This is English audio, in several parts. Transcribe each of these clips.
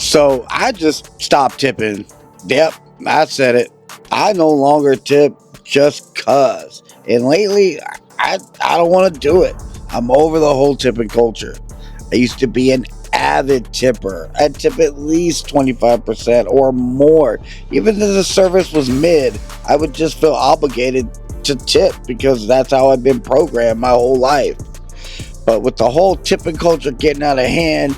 So I just stopped tipping. Yep, I said it. I no longer tip just cuz. And lately, I don't want to do it. I'm over the whole tipping culture. I used to be an avid tipper. I'd tip at least 25% or more. Even if the service was mid, I would just feel obligated to tip because that's how I've been programmed my whole life. But with the whole tipping culture getting out of hand,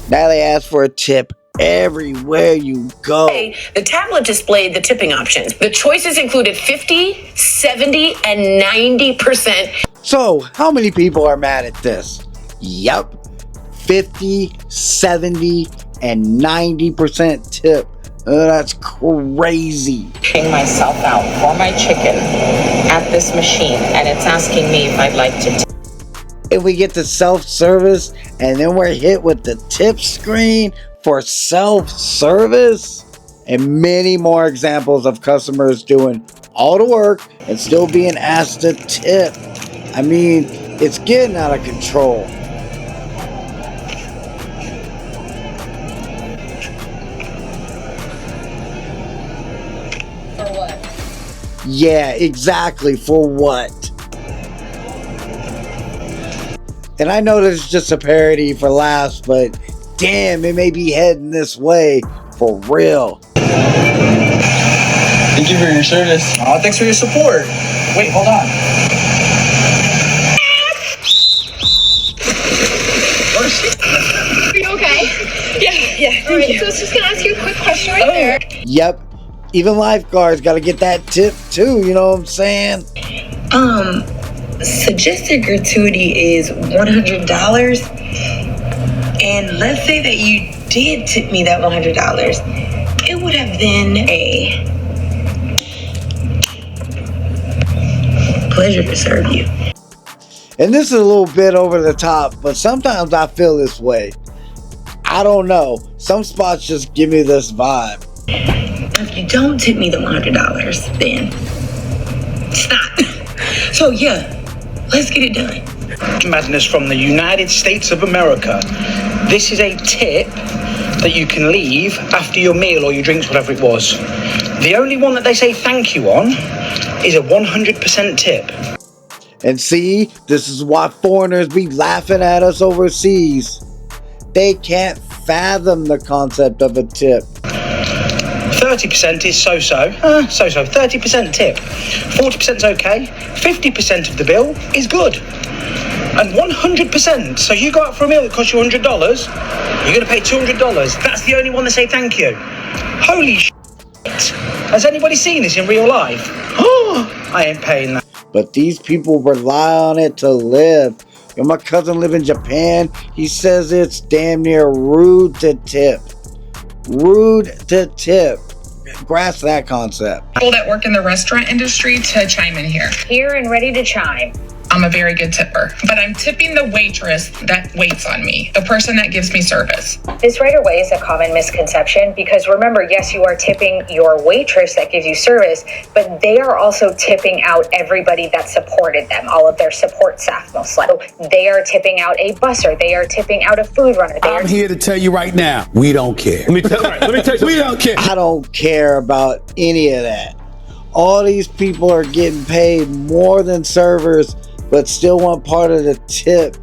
now they ask for a tip everywhere you go. The tablet displayed the tipping options. The choices included 50, 70, and 90%. So, how many people are mad at this? Yep. 50, 70, and 90% tip. That's crazy. Paying myself out for my chicken at this machine, and it's asking me if I'd like to tip. If we get to self-service, and then we're hit with the tip screen for self-service, and many more examples of customers doing all the work and still being asked to tip. I mean, it's getting out of control. For what? Yeah, exactly. For what? And I know this is just a parody for laughs, but damn, it may be heading this way for real. Thank you for your service. Oh, thanks for your support. Wait, hold on. Are you okay? Yeah. All right, so I was just gonna ask you a quick question right there. Yep. Even lifeguards gotta get that tip too, you know what I'm saying? Suggested gratuity is $100. And let's say that you did tip me that $100. It would have been a pleasure to serve you. And this is a little bit over the top, but sometimes I feel this way. I don't know. Some spots just give me this vibe. If you don't tip me the $100, then stop. So yeah, let's get it done. Madness from the United States of America. This is a tip that you can leave after your meal or your drinks, whatever it was. The only one that they say thank you on is a 100% tip. And see, this is why foreigners be laughing at us overseas. They can't fathom the concept of a tip. 30% is so-so. 30% tip. 40%'s okay. 50% of the bill is good. And 100%. So you go out for a meal that costs you $100, you're going to pay $200. That's the only one that say thank you. Holy shit. Has anybody seen this in real life? Oh, I ain't paying that. But these people rely on it to live. And my cousin lives in Japan. He says it's damn near rude to tip. Rude to tip. Grasp that concept. People that work in the restaurant industry to chime in here. Here and ready to chime. I'm a very good tipper, but I'm tipping the waitress that waits on me, the person that gives me service. This right away is a common misconception because remember, yes, you are tipping your waitress that gives you service, but they are also tipping out everybody that supported them, all of their support staff most likely. So they are tipping out a busser, they are tipping out a food runner. I'm here to tell you right now, we don't care. Let me tell you, we don't care. I don't care about any of that. All these people are getting paid more than servers, but still want part of the tip.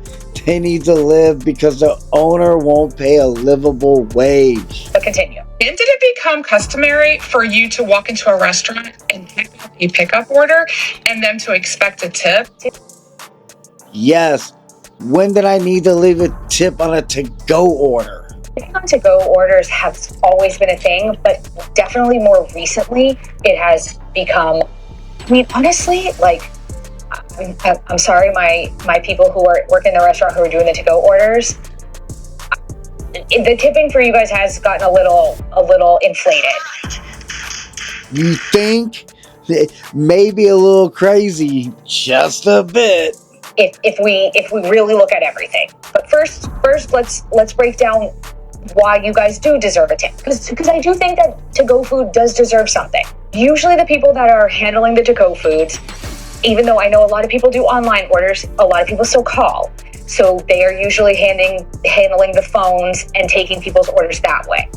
They need to live because the owner won't pay a livable wage. But continue. And did it become customary for you to walk into a restaurant and pick up a pickup order and them to expect a tip? Yes. When did I need to leave a tip on a to-go order? Tipping on to-go orders has always been a thing, but definitely more recently, it has become, I mean, honestly, like, I'm sorry, my people who work in the restaurant who are doing the to-go orders. The tipping for you guys has gotten a little inflated. You think? Maybe a little crazy, just a bit. If we really look at everything, but first let's break down why you guys do deserve a tip, because I do think that to-go food does deserve something. Usually the people that are handling the to-go foods, even though I know a lot of people do online orders, a lot of people still call. So they are usually handling the phones and taking people's orders that way.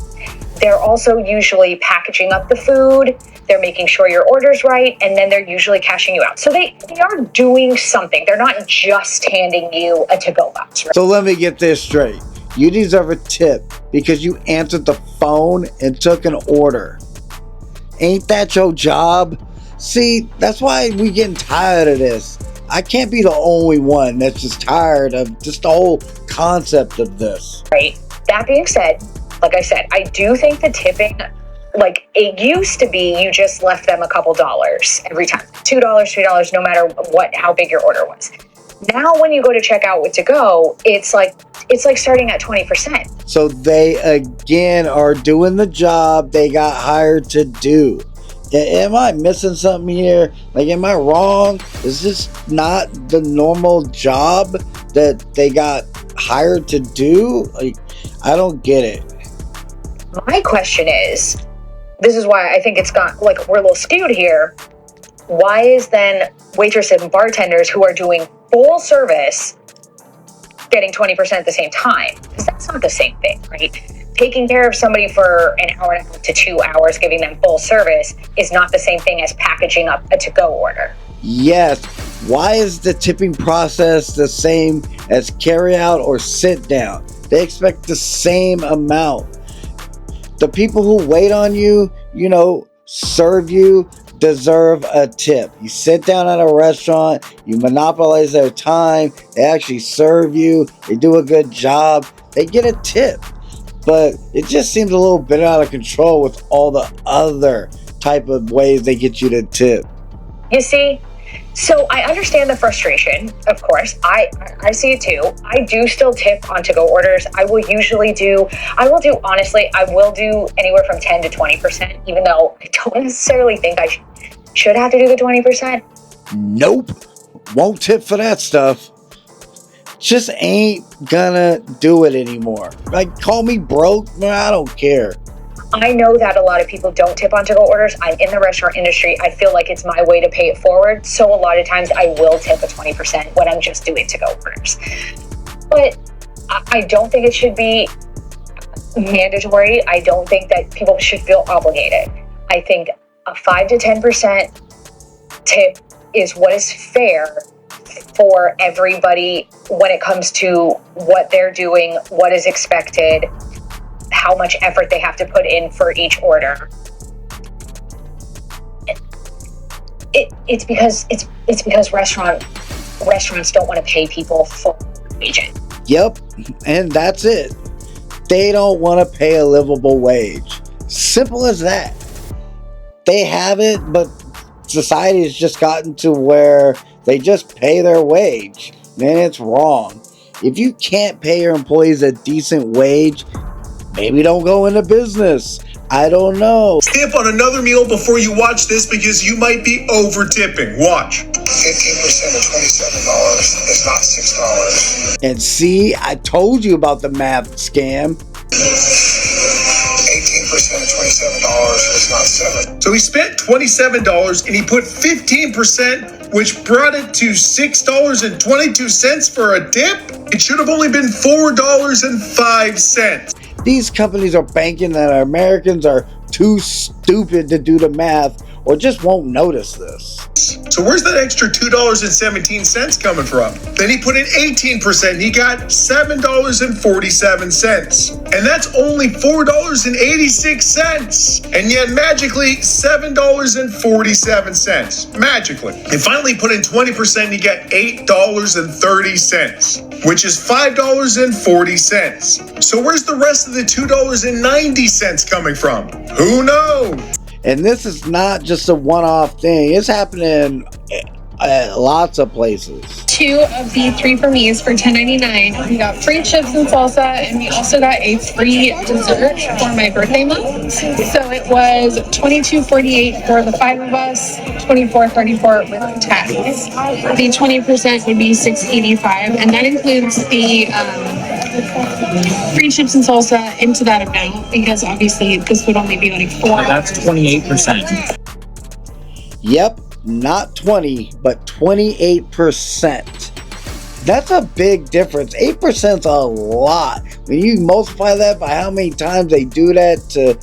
they're also usually packaging up the food, they're making sure your order's right, and then they're usually cashing you out. So they are doing something. They're not just handing you a to-go box. Right? So let me get this straight. You deserve a tip because you answered the phone and took an order. Ain't that your job? See, that's why we getting tired of this. I can't be the only one that's just tired of just the whole concept of this. Right. That being said, like I said, I do think the tipping, like it used to be, you just left them a couple dollars every time. $2, $3, no matter how big your order was. Now when you go to check out with to go, it's like starting at 20%. So they again are doing the job they got hired to do. Am I missing something here? Like, am I wrong? Is this not the normal job that they got hired to do? Like, I don't get it. My question is, this is why I think it's got, like, we're a little skewed here. Why is then waitresses and bartenders who are doing full service getting 20% at the same time? Because that's not the same thing, right? Taking care of somebody for an hour and a half to 2 hours, giving them full service, is not the same thing as packaging up a to-go order. Yes. Why is the tipping process the same as carry out or sit down? They expect the same amount. The people who wait on you, serve you, deserve a tip. You sit down at a restaurant, you monopolize their time, they actually serve you, they do a good job, they get a tip. But it just seems a little bit out of control with all the other type of ways they get you to tip. You see? So I understand the frustration, of course. I see it too. I do still tip on to-go orders. I will do anywhere from 10 to 20%, even though I don't necessarily think I should have to do the 20%. Nope. Won't tip for that stuff. Just ain't gonna do it anymore. Like, call me broke, man, I don't care. I know that a lot of people don't tip on to-go orders. I'm in the restaurant industry. I feel like it's my way to pay it forward. So a lot of times I will tip a 20% when I'm just doing to-go orders. But I don't think it should be mandatory. I don't think that people should feel obligated. I think a 5 to 10% tip is what is fair for everybody when it comes to what they're doing, what is expected, how much effort they have to put in for each order. It's because restaurants don't want to pay people full wages. Yep, and that's it. They don't want to pay a livable wage. Simple as that. They have it, but society has just gotten to where they just pay their wage. Man, it's wrong. If you can't pay your employees a decent wage, maybe don't go into business. I don't know. Tip on another meal before you watch this because you might be over tipping. Watch. 15% of $27 is not $6. And see, I told you about the math scam. 18% of $27 is not $7. So he spent $27 and he put 15%, which brought it to $6.22 for a tip. It should have only been $4.05. These companies are banking that Americans are too stupid to do the math or just won't notice this. So where's that extra $2.17 coming from? Then he put in 18% and he got $7.47. And that's only $4.86. And yet magically $7.47. Magically. And finally put in 20% and he got $8.30, which is $5.40. So where's the rest of the $2.90 coming from? Who knows? And this is not just a one-off thing. It's happening at lots of places. 2 of the 3 for me's for $10.99. We got free chips and salsa, and we also got a free dessert for my birthday month. So it was $22.48 for the 5 of us, $24.34 with tax. The 20% would be $6.85, and that includes the free chips and salsa into that amount, because obviously this would only be like 4. That's 28%. Yep, not 20, but 28%. That's a big difference. 8% is a lot When you multiply that by how many times they do that to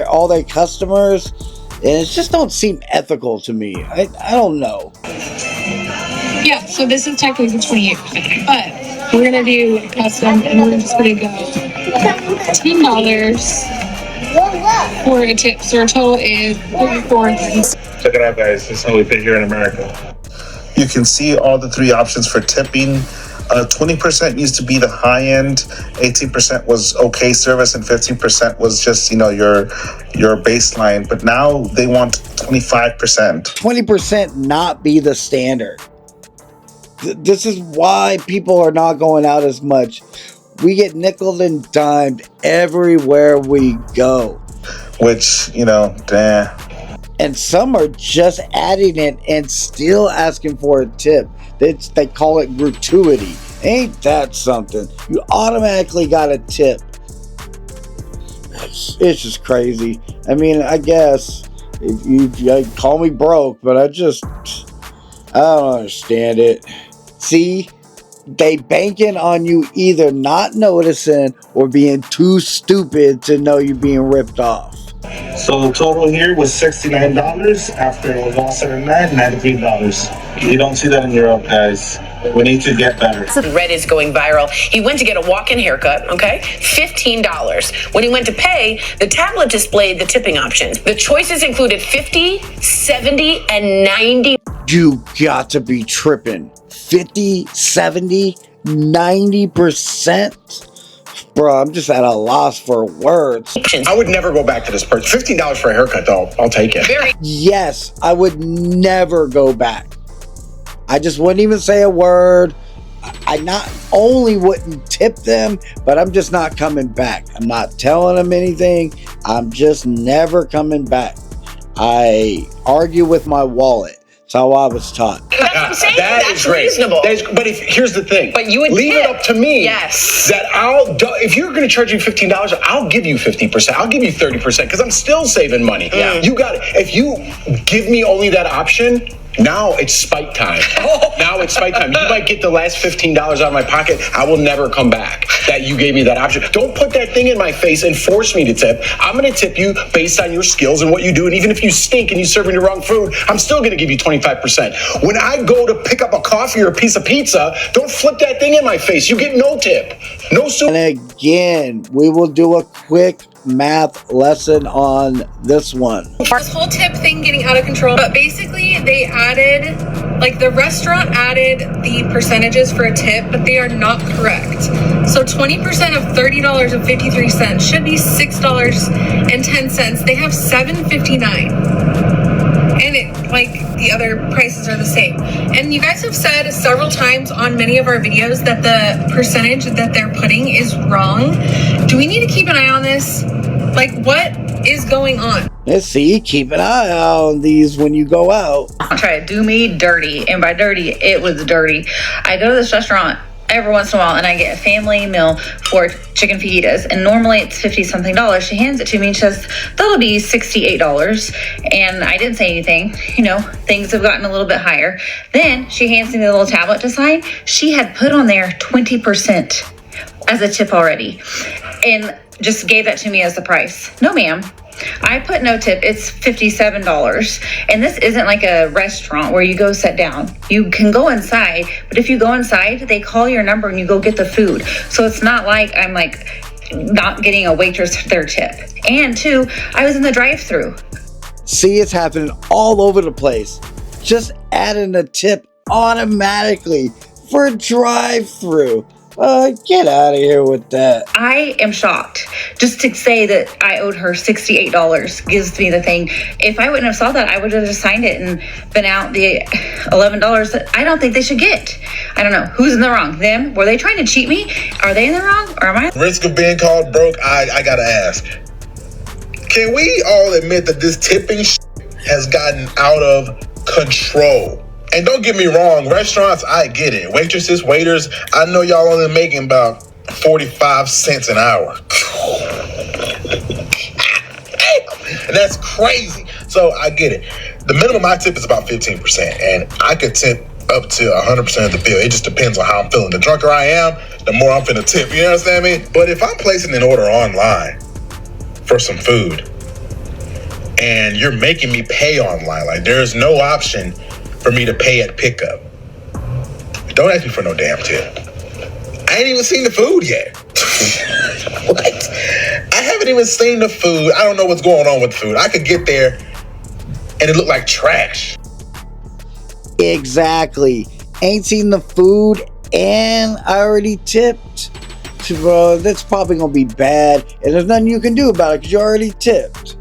all their customers, and it just don't seem ethical to me. I don't know. Yeah, so this is technically 28%, but we're gonna do custom, and we're just gonna go $10 for a tip. So our total is $34.30. Check it out, guys. This is how we pay here in America. You can see all the three options for tipping. 20% used to be the high end, 18% was okay service, and 15% was just, you know, your baseline. But now they want 25%. 20% not be the standard. This is why people are not going out as much. We get nickeled and dimed everywhere we go. Which, you know, damn. And some are just adding it and still asking for a tip. They call it gratuity. Ain't that something? You automatically got a tip. It's just crazy. I mean, I guess if you call me broke, but I don't understand it. See, they banking on you either not noticing or being too stupid to know you're being ripped off. So the total here was $69. After it was all said and done, $93. You don't see that in Europe, guys. We need to get better. Red is going viral. He went to get a walk-in haircut, okay? $15. When he went to pay, the tablet displayed the tipping options. The choices included 50, 70, and 90. You got to be tripping. 50, 70, 90%? Bro, I'm just at a loss for words. I would never go back to this person. $15 for a haircut, though. I'll take it. Yes, I would never go back. I just wouldn't even say a word. I not only wouldn't tip them, but I'm just not coming back. I'm not telling them anything. I'm just never coming back. I argue with my wallet. That's how I was taught. That's what I'm saying. That's reasonable. But here's the thing. But you would leave tip. it up to me. Yes. That if you're going to charge you $15, I'll give you 50%. I'll give you 30% because I'm still saving money. Yeah. You got it. If you give me only that option, now it's spite time. Now it's spite time. You might get the last $15 out of my pocket. I will never come back that you gave me that option. Don't put that thing in my face and force me to tip. I'm going to tip you based on your skills and what you do. And even if you stink and you serve me the wrong food, I'm still going to give you 25%. When I go to pick up a coffee or a piece of pizza, don't flip that thing in my face. You get no tip. No soup. And again, we will do a quick math lesson on this one. This whole tip thing getting out of control, but basically they added, like the restaurant added the percentages for a tip, but they are not correct. So 20% of $30.53 should be $6.10. They have $7.59. And it, like, the other prices are the same. And you guys have said several times on many of our videos that the percentage that they're putting is wrong. Do we need to keep an eye on this? Like, what is going on? Let's see, keep an eye on these when you go out. Try to do me dirty, and by dirty, it was dirty. I go to this restaurant every once in a while and I get a family meal for chicken fajitas, and normally it's $50-something. She hands it to me and says that'll be $68, and I didn't say anything. You know, things have gotten a little bit higher. Then she hands me the little tablet to sign. She had put on there 20% as a tip already and just gave that to me as the price. No, ma'am. I put no tip. It's $57. And this isn't like a restaurant where you go sit down. You can go inside, but if you go inside, they call your number and you go get the food. So it's not like I'm like not getting a waitress their tip. And two, I was in the drive-thru. See, it's happening all over the place. Just adding a tip automatically for a drive-thru. Get out of here with that. I am shocked. Just to say that I owed her $68 gives me the thing. If I wouldn't have saw that, I would have just signed it and been out the $11 that I don't think they should get. I don't know. Who's in the wrong? Them? Were they trying to cheat me? Are they in the wrong? Or am I? Risk of being called broke, I gotta ask. Can we all admit that this tipping has gotten out of control? And don't get me wrong, restaurants, I get it. Waitresses, waiters, I know y'all only making about 45 cents an hour. And that's crazy. So I get it. The minimum I tip is about 15%. And I could tip up to 100% of the bill. It just depends on how I'm feeling. The drunker I am, the more I'm finna tip. You understand me? But if I'm placing an order online for some food and you're making me pay online, like there's no option for me to pay at pickup, don't ask me for no damn tip. I ain't even seen the food yet. What? I haven't even seen the food. I don't know what's going on with the food. I could get there and it looked like trash. Exactly. Ain't seen the food and I already tipped. Bro, that's probably gonna be bad, and there's nothing you can do about it because you already tipped.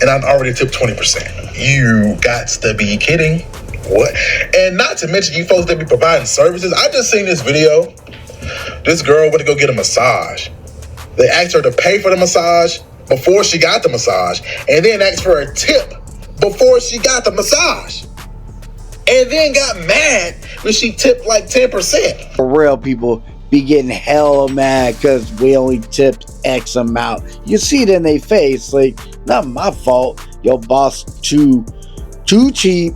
And I've already tipped 20%. You got to be kidding. What? And not to mention you folks that be providing services. I just seen this video. This girl went to go get a massage. They asked her to pay for the massage before she got the massage, and then asked for a tip before she got the massage. And then got mad when she tipped like 10%. For real, people be getting hella mad because we only tipped X amount. You see it in their face, like, not my fault. Your boss too cheap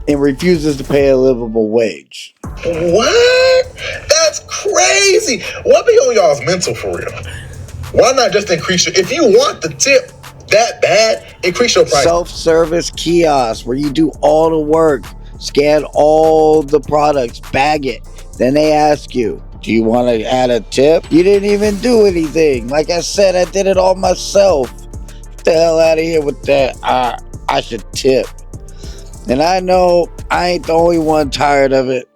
and refuses to pay a livable wage. What? That's crazy. What be on y'all's mental for real? Why not just increase your, if you want the tip that bad, increase your price. Self-service kiosk where you do all the work, scan all the products, bag it. Then they ask you, do you want to add a tip? You didn't even do anything. Like I said, I did it all myself. Get the hell out of here with that. I should tip. And I know I ain't the only one tired of it.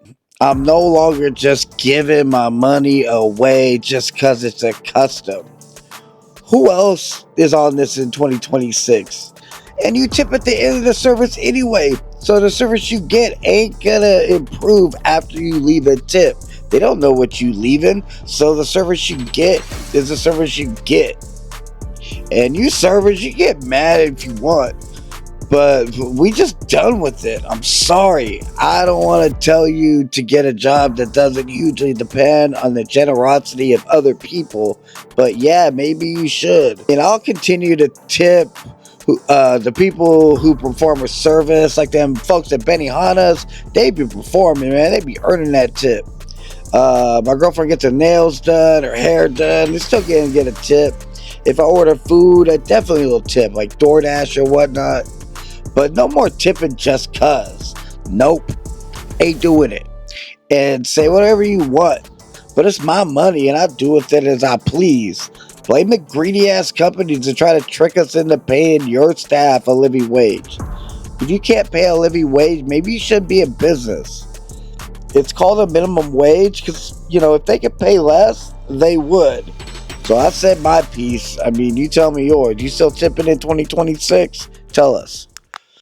I'm no longer just giving my money away just because it's a custom. Who else is on this in 2026? And you tip at the end of the service anyway. So the service you get ain't gonna improve after you leave a tip. They don't know what you leaving. So the service you get is the service you get. And you servers, you get mad if you want. But we just done with it. I'm sorry. I don't want to tell you to get a job that doesn't hugely depend on the generosity of other people. But yeah, maybe you should. And I'll continue to tip the people who perform a service, like them folks at Benihana's. They be performing, man. They be earning that tip. My girlfriend gets her nails done, her hair done. They still get a tip. If I order food, I definitely will tip, like DoorDash or whatnot. But no more tipping just cuz. Nope. Ain't doing it. And say whatever you want. But it's my money and I do with it as I please. Blame the greedy ass companies to try to trick us into paying your staff a living wage. If you can't pay a living wage, maybe you shouldn't be in business. It's called a minimum wage because, you know, if they could pay less, they would. So I said my piece. I mean, you tell me yours. You still tipping in 2026? Tell us.